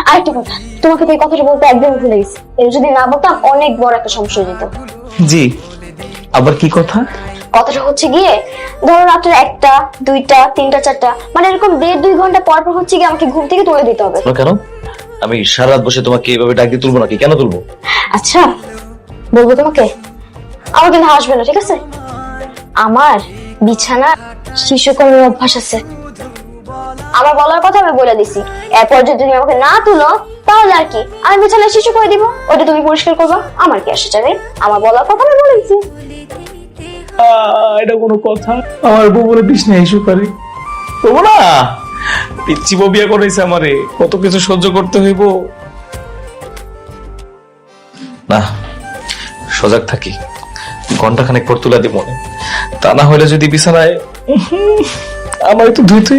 আরেকটা কথা, তোমাকে তো এই কথাটা বলতে একদম ভুলে গেছি। এর যদি না বলতাম অনেক বড় একটা সমস্যা হয়ে যেত। জি, আবার কি কথা? কথাটা হচ্ছে গিয়ে, ধরো রাত্রে 1টা 2টা 3টা 4টা মানে এরকম 1.5-2 ঘন্টা পর পর হচ্ছে গিয়ে আমাকে ঘুম থেকে তুলে দিতে হবে। কেন? আমি সারা রাত বসে তোমাকে এইভাবে ডাক দিয়ে তুলবো নাকি? কেন তুলবো? আচ্ছা বলবো তোমাকে, আমার কিন্তু হাসবে না, ঠিক আছে? আমার বিছানা শিশুকর্মের অভ্যাস আছে। আমার বলার কথা আমি বলে দিছি, এরপর যদি তুমি আমাকে না তুলো তাহলে আর কি, আমি বিছানায় শিশু করে দিব, ওটা তুমি পরিষ্কার করবা, আমার কি আসে যাবে? আমার বলার কথা আমি বলে দিছি। এটা কোনো কথা? আমার বউ বলে বিছনায় ইস্যু করে তবু না, পিচ্ছি বউ বিয়ে করেছে আমারে, কত কিছু সহ্য করতে হইব। না, সজাগ থাকি, ঘন্টাখানেক পর তুলা দিব, তা না হলে যদি বিছানায় আমার তো ধুইতে